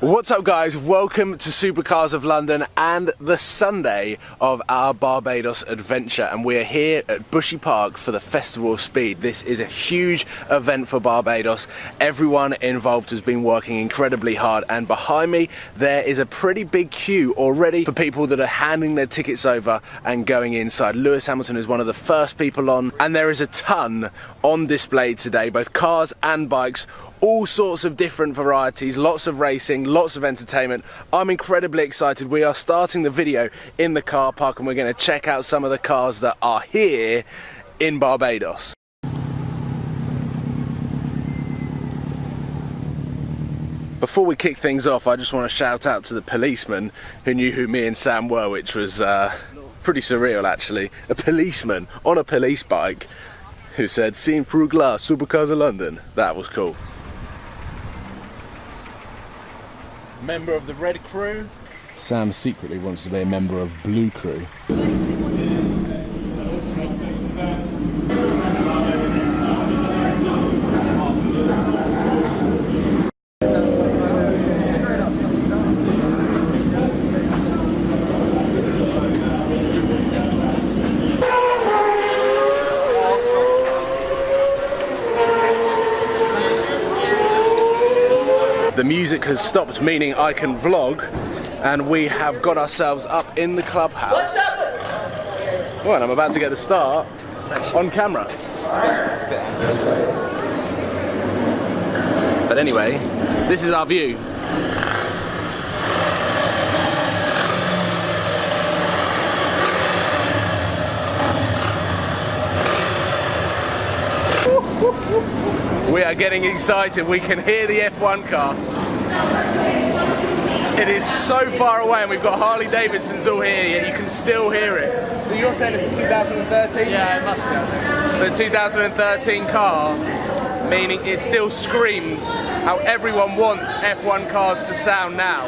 What's up guys, welcome to Supercars of London and the Sunday of our Barbados adventure, and we're here at Bushy Park for the Festival of Speed. This is a huge event for Barbados. Everyone involved has been working incredibly hard, and behind me there is a pretty big queue already for people that are handing their tickets over and going inside. Lewis Hamilton is one of the first people on, and there is a ton on display today, both cars and bikes, all sorts of different varieties, lots of racing, lots of entertainment. I'm incredibly excited. We are starting the video in the car park and we're going to check out some of the cars that are here in Barbados. Before we kick things off, I just want to shout out to the policeman who knew who me and Sam were, which was pretty surreal actually. A policeman on a police bike who said, "Seen through glass, Supercars of London." That was cool. Member of the Red Crew. Sam secretly wants to be a member of Blue Crew. The music has stopped, meaning I can vlog, and we have got ourselves up in the clubhouse. What's up? Well, I'm about to get the start on camera. But anyway, this is our view. We are getting excited. We can hear the F1 car. It is so far away, and we've got Harley Davidsons all here, yet you can still hear it. So you're saying it's 2013? Yeah, it must be. So 2013 car, meaning it still screams how everyone wants F1 cars to sound now.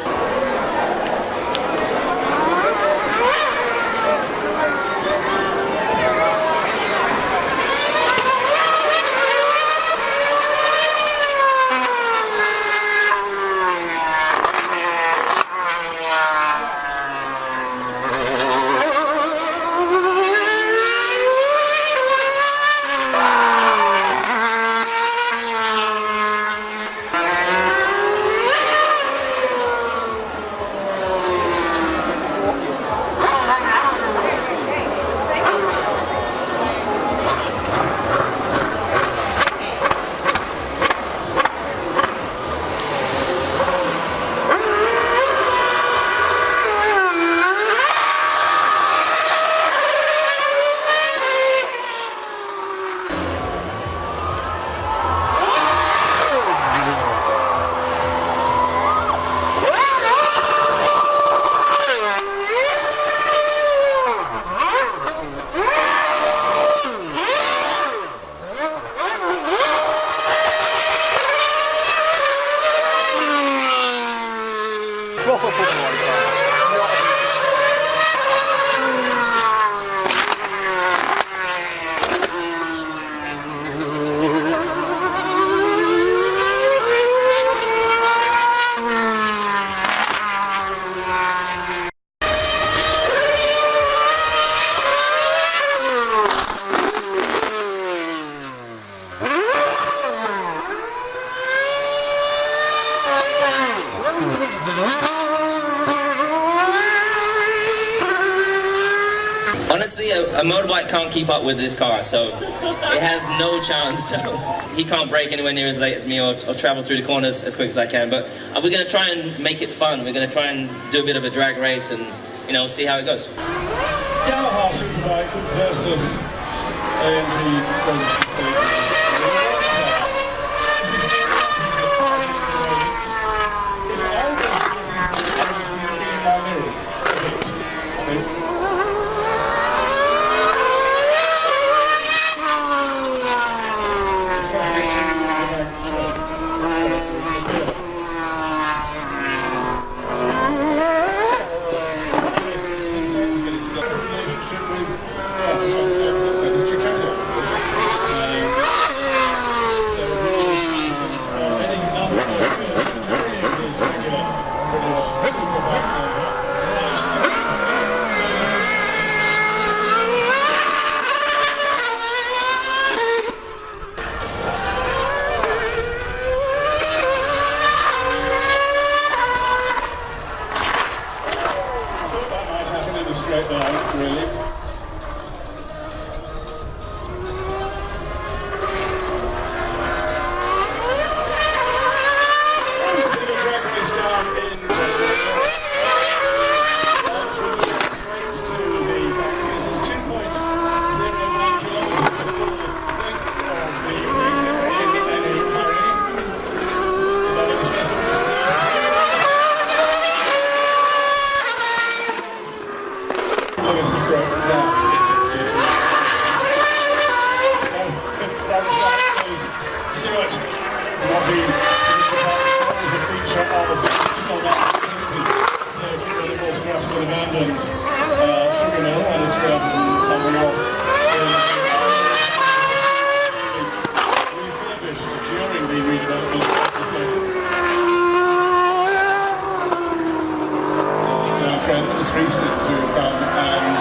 Honestly, a motorbike can't keep up with this car, so it has no chance. So he can't brake anywhere near as late as me or travel through the corners as quick as I can. But we're going to try and make it fun. We're going to try and do a bit of a drag race and, you know, see how it goes. YAMAHA Superbike versus AMG. Priest to come and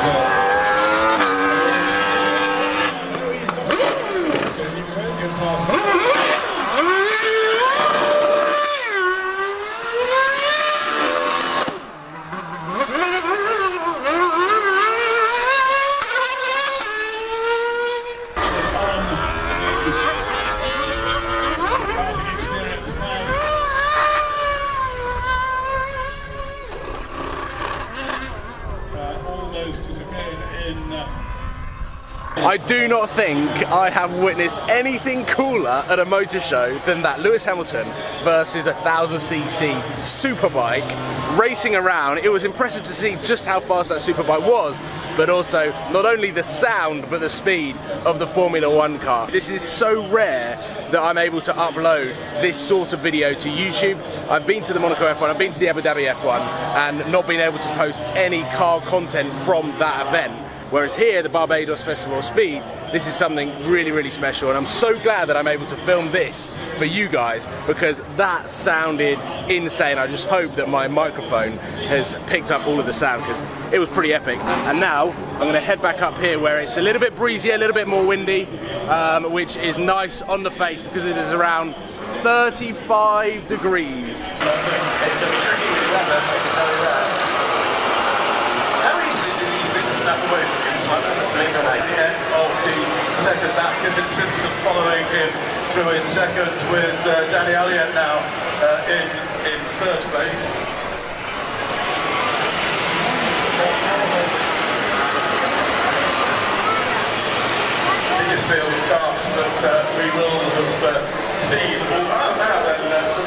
I do not think I have witnessed anything cooler at a motor show than that Lewis Hamilton versus a 1000cc superbike racing around. It was impressive to see just how fast that superbike was, but also not only the sound but the speed of the Formula One car. This is so rare that I'm able to upload this sort of video to YouTube. I've been to the Monaco F1, I've been to the Abu Dhabi F1 and not been able to post any car content from that event. Whereas here, the Barbados Festival of Speed, this is something really, really special, and I'm so glad that I'm able to film this for you guys because that sounded insane. I just hope that my microphone has picked up all of the sound because it was pretty epic. And now I'm going to head back up here where it's a little bit breezy, a little bit more windy, which is nice on the face because it is around 35 degrees. It's going to be tricky with weather, I can tell you that. How easily do these things snap away from you? At the end of the second lap, Kevin Simpson following him through in second with Danny Elliott now in third place. Biggest field of cars that we will have seen. Now then,